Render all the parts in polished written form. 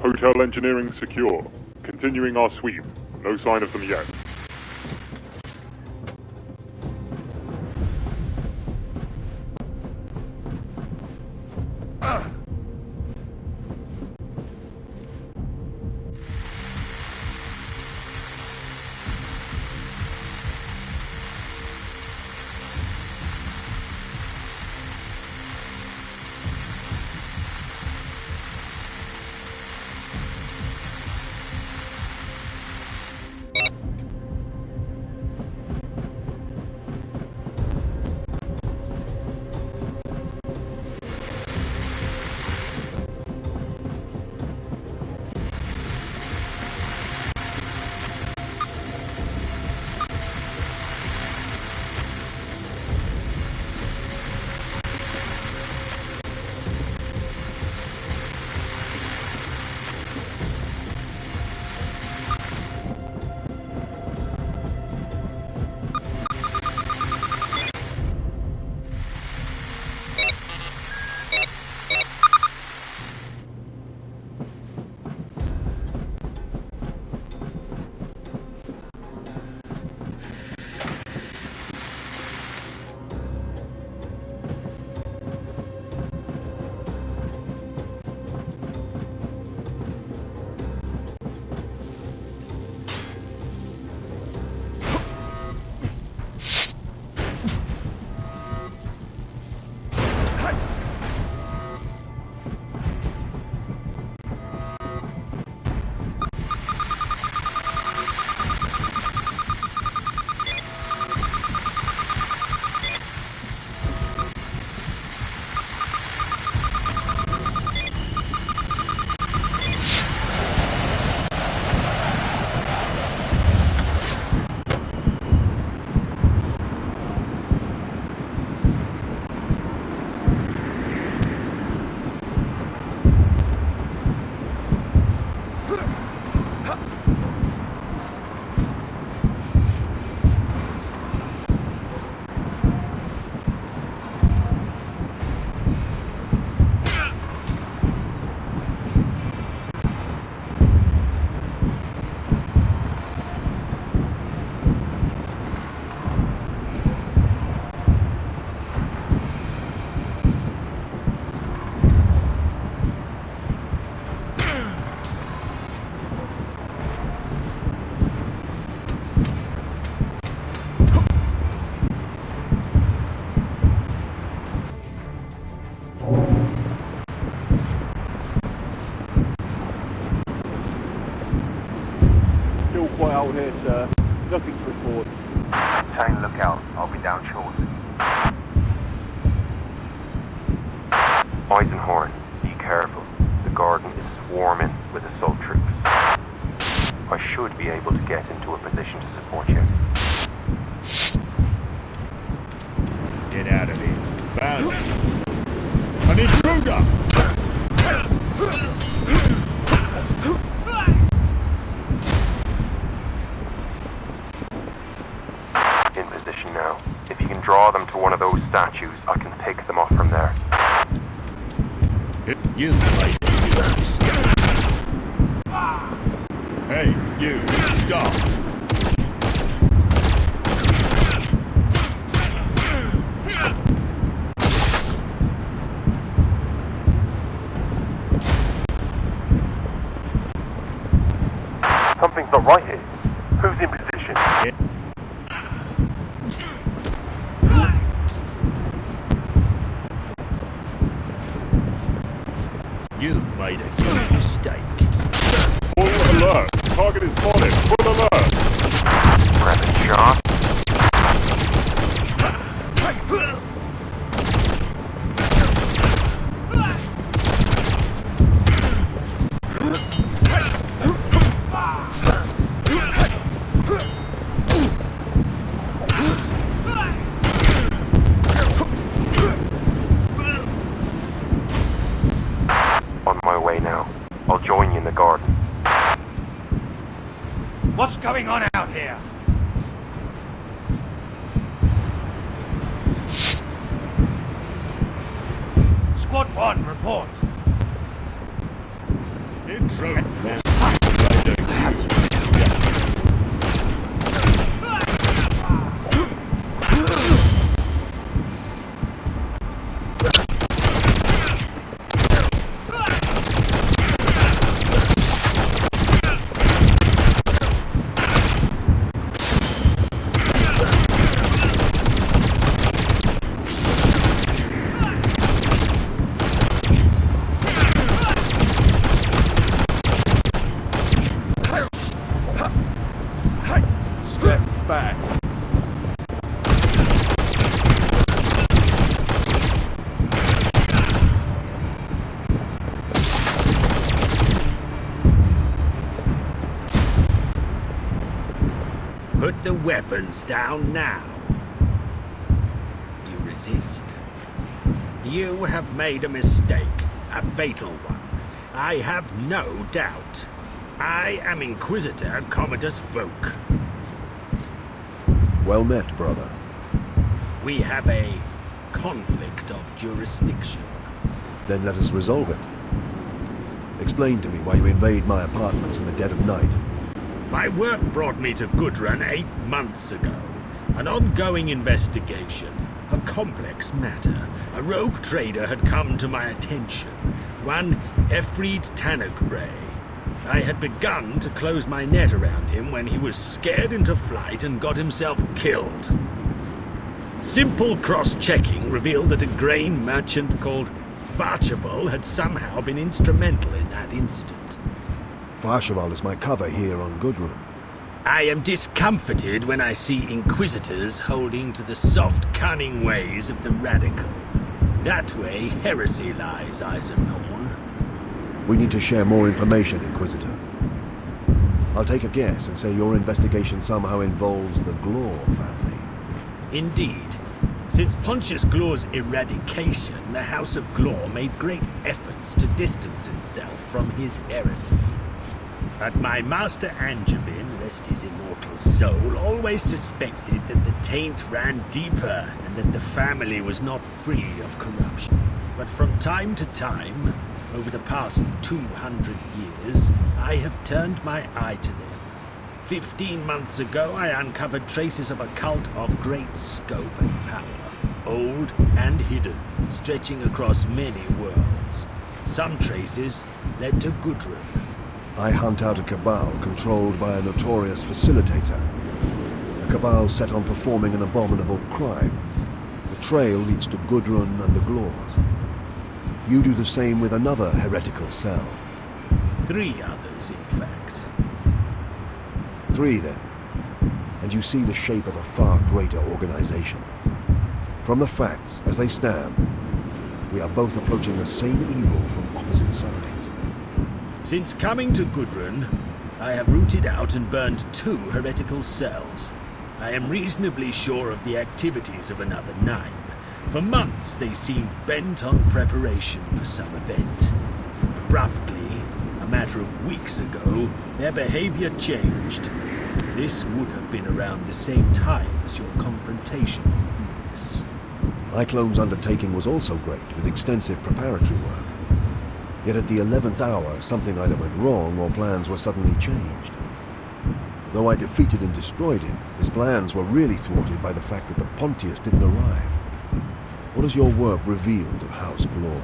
Hotel engineering secure. Continuing our sweep. No sign of them yet. Out here, sir. Nothing to report. Maintain lookout. I'll be down shortly. Eisenhorn, be careful. The garden is swarming with assault troops. I should be able to get into a position to support you. Get out of here. Found it. An intruder! In position now. If you can draw them to one of those statues, I can pick them off from there. You made a mistake. Hey, you, stop! Something's not right here. Who's in position? Yeah. You've made a huge mistake. Full alert! Target is spotted! Full alert! Rapid shot. On my way now. I'll join you in the garden. What's going on out here? Squad 1, report. Intro. Step back. Put the weapons down now. You resist? You have made a mistake, a fatal one. I have no doubt. I am Inquisitor Commodus Voke. Well met, brother. We have a conflict of jurisdiction. Then let us resolve it. Explain to me why you invade my apartments in the dead of night. My work brought me to Gudrun 8 months ago. An ongoing investigation, a complex matter. A rogue trader had come to my attention, one Efried Tanakbray. I had begun to close my net around him when he was scared into flight and got himself killed. Simple cross-checking revealed that a grain merchant called Farchibald had somehow been instrumental in that incident. Farchibald is my cover here on Gudrun. I am discomforted when I see Inquisitors holding to the soft, cunning ways of the radical. That way heresy lies, Eisenhorn. We need to share more information, Inquisitor. I'll take a guess and say your investigation somehow involves the Glor family. Indeed. Since Pontius Glor's eradication, the House of Glor made great efforts to distance itself from his heresy. But my master Angevin, rest his immortal soul, always suspected that the taint ran deeper and that the family was not free of corruption. But from time to time, over the past 200 years, I have turned my eye to them. 15 months ago, I uncovered traces of a cult of great scope and power, old and hidden, stretching across many worlds. Some traces led to Gudrun. I hunt out a cabal controlled by a notorious facilitator. A cabal set on performing an abominable crime. The trail leads to Gudrun and the Glors. You do the same with another heretical cell. 3 others, in fact. 3 then. And you see the shape of a far greater organization. From the facts as they stand, we are both approaching the same evil from opposite sides. Since coming to Gudrun, I have rooted out and burned 2 heretical cells. I am reasonably sure of the activities of another 9. For months they seemed bent on preparation for some event. Abruptly, a matter of weeks ago, their behavior changed. This would have been around the same time as your confrontation on Ubis. My clone's undertaking was also great, with extensive preparatory work. Yet at the 11th hour, something either went wrong or plans were suddenly changed. Though I defeated and destroyed him, his plans were really thwarted by the fact that the Pontius didn't arrive. What has your work revealed of House Glor?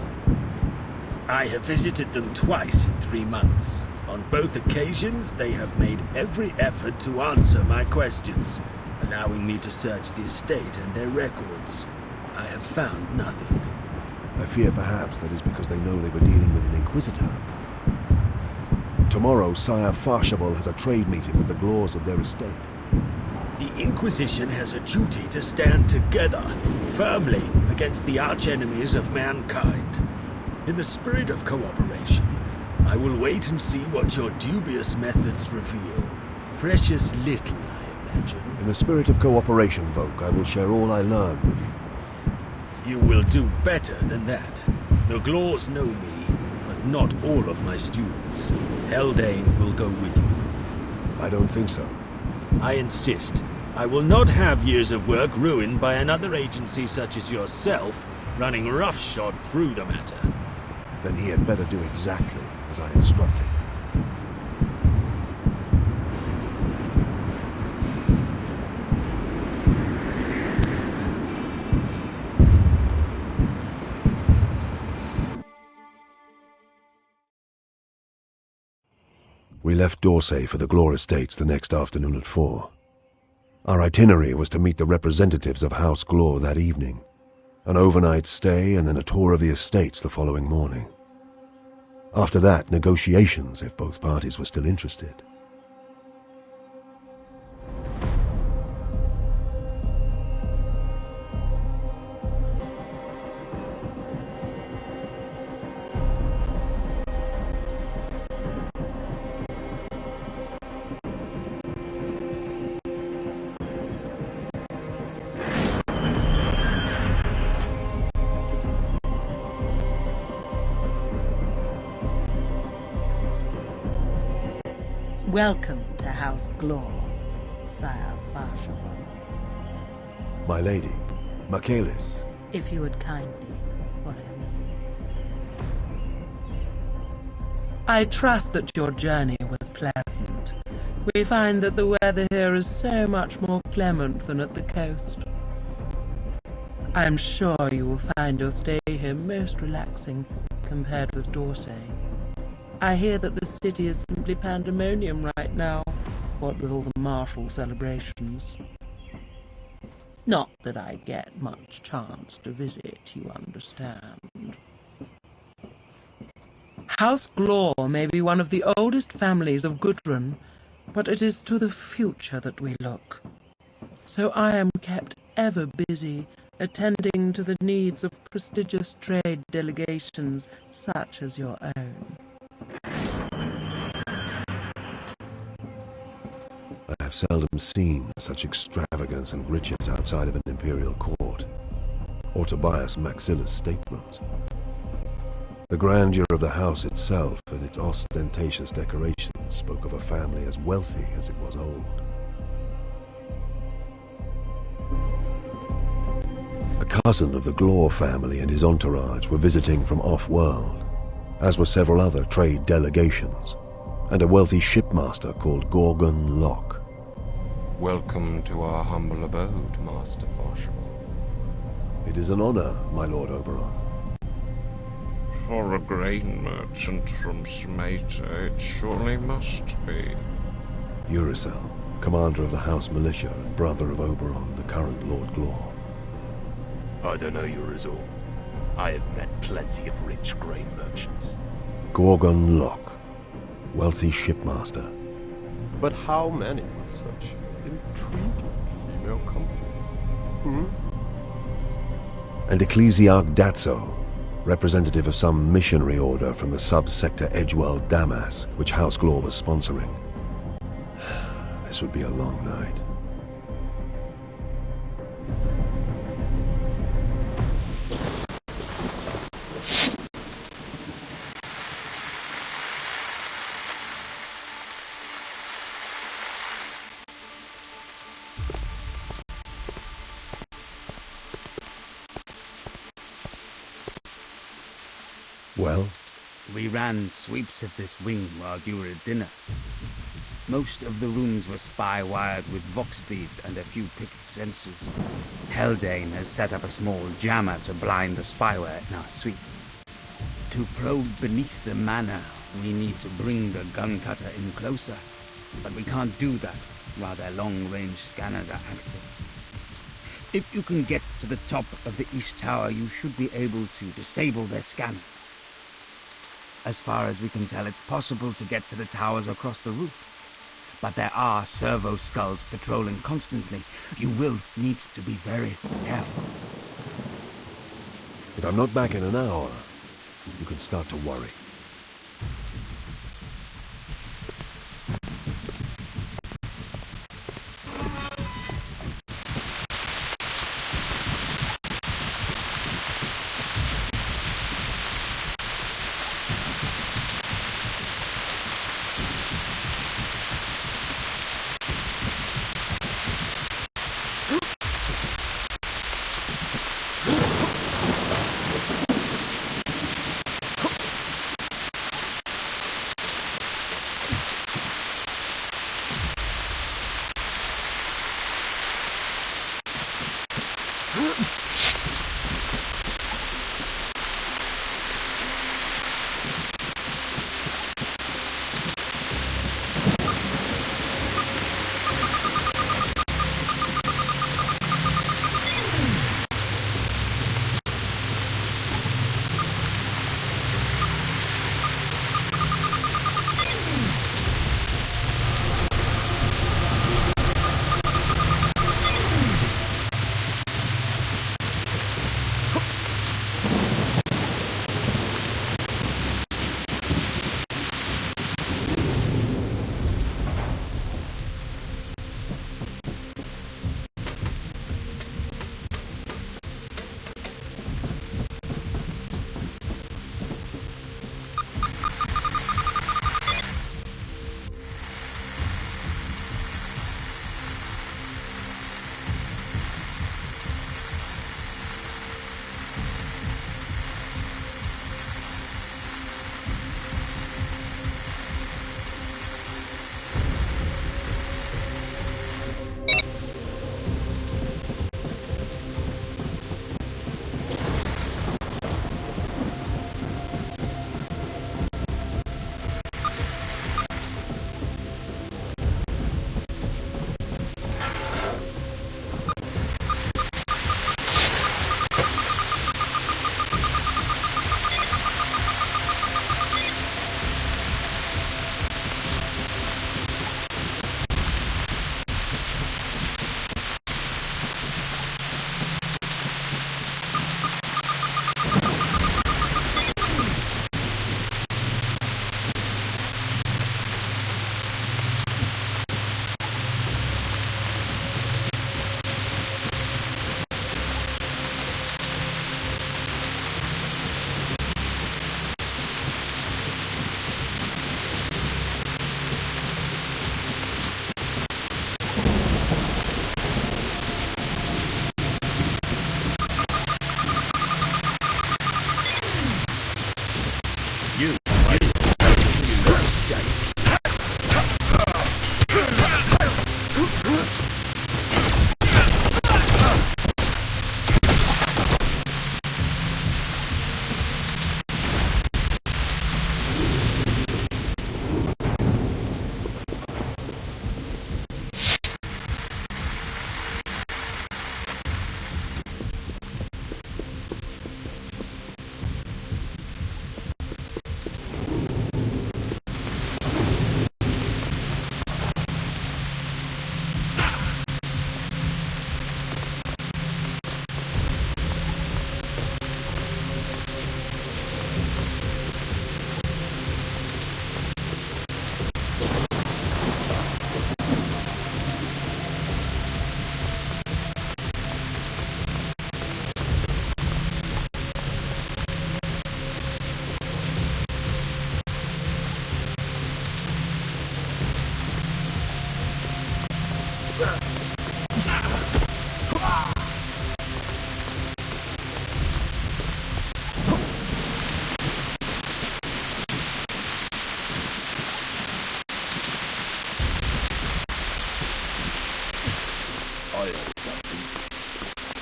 I have visited them twice in 3 months. On both occasions, they have made every effort to answer my questions, allowing me to search the estate and their records. I have found nothing. I fear perhaps that is because they know they were dealing with an Inquisitor. Tomorrow, Sire Farchibald has a trade meeting with the Glors of their estate. The Inquisition has a duty to stand together, firmly, against the arch-enemies of mankind. In the spirit of cooperation, I will wait and see what your dubious methods reveal. Precious little, I imagine. In the spirit of cooperation, Voke, I will share all I learn with you. You will do better than that. The Glors know me, but not all of my students. Haldane will go with you. I don't think so. I insist. I will not have years of work ruined by another agency such as yourself running roughshod through the matter. Then he had better do exactly as I instructed. We left Dorsey for the Glore Estates the next afternoon at 4. Our itinerary was to meet the representatives of House Glore that evening, an overnight stay and then a tour of the estates the following morning. After that, negotiations if both parties were still interested. Welcome to House Glore, Sire Farshavan. My lady, Michaelis. If you would kindly follow me. I trust that your journey was pleasant. We find that the weather here is so much more clement than at the coast. I am sure you will find your stay here most relaxing compared with Dorsey. I hear that the city is simply pandemonium right now, what with all the martial celebrations. Not that I get much chance to visit, you understand. House Glore may be one of the oldest families of Gudrun, but it is to the future that we look. So I am kept ever busy attending to the needs of prestigious trade delegations such as your own. I have seldom seen such extravagance and riches outside of an imperial court, or Tobias Maxilla's staterooms. The grandeur of the house itself and its ostentatious decorations spoke of a family as wealthy as it was old. A cousin of the Glore family and his entourage were visiting from off-world, as were several other trade delegations, and a wealthy shipmaster called Gorgon Locke. Welcome to our humble abode, Master Farshavan. It is an honor, my Lord Oberon. For a grain merchant from Smaita, it surely must be. Uricel, commander of the House Militia and brother of Oberon, the current Lord Glore. I don't know, Urizel. I have met plenty of rich grain merchants. Gorgon Locke, wealthy shipmaster. But how many with such intriguing female company? And Ecclesiarch Datso, representative of some missionary order from the sub-sector Edgewell Damask, which House Glore was sponsoring. This would be a long night. Well? We ran sweeps of this wing while you were at dinner. Most of the rooms were spy-wired with vox feeds and a few picked sensors. Haldane has set up a small jammer to blind the spyware in our suite. To probe beneath the manor, we need to bring the gun cutter in closer, but we can't do that while their long-range scanners are active. If you can get to the top of the east tower, you should be able to disable their scanners. As far as we can tell, it's possible to get to the towers across the roof. But there are servo skulls patrolling constantly. You will need to be very careful. If I'm not back in an hour, you can start to worry.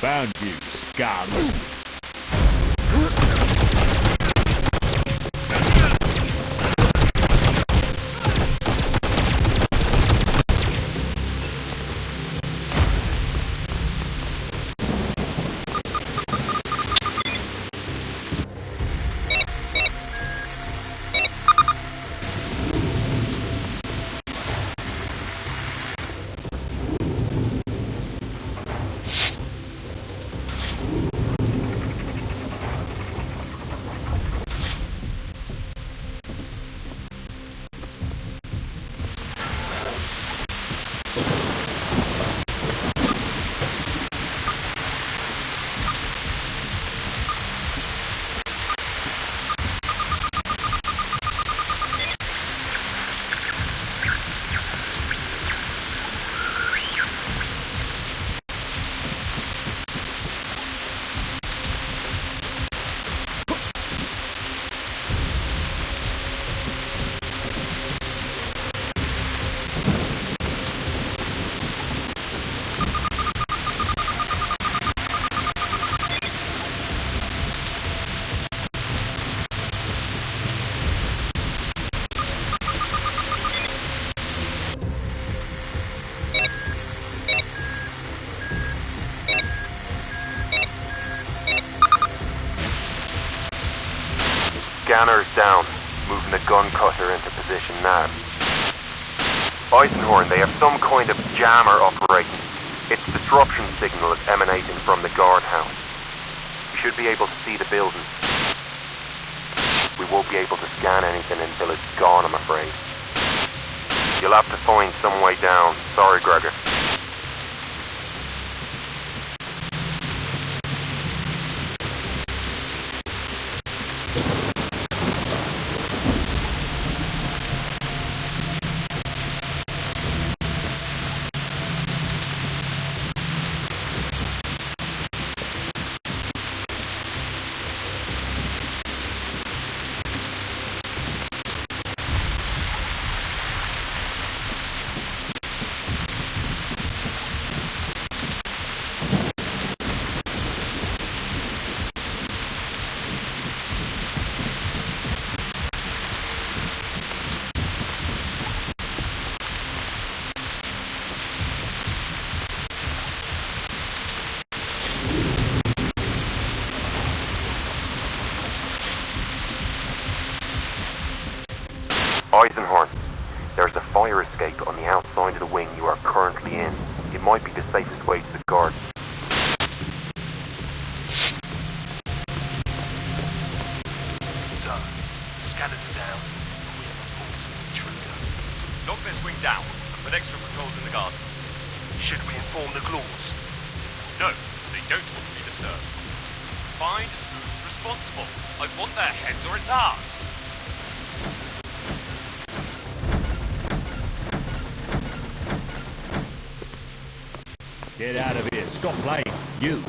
Found you, scum. Scanners down. Moving the gun cutter into position now. Eisenhorn, they have some kind of jammer operating. Its disruption signal is emanating from the guardhouse. We should be able to see the building. We won't be able to scan anything until it's gone, I'm afraid. You'll have to find some way down. Sorry, Gregor. Eisenhorn, there's a fire escape on the outside of the wing you are currently in. It might be the safest way to the guard. Sir, the scanners are down, but we have reports of an intruder. Knock this wing down and put extra patrols in the gardens. Should we inform the claws? No, they don't want to be disturbed. Find who's responsible. I want their heads or it's ours. Get out of here. Stop playing. You.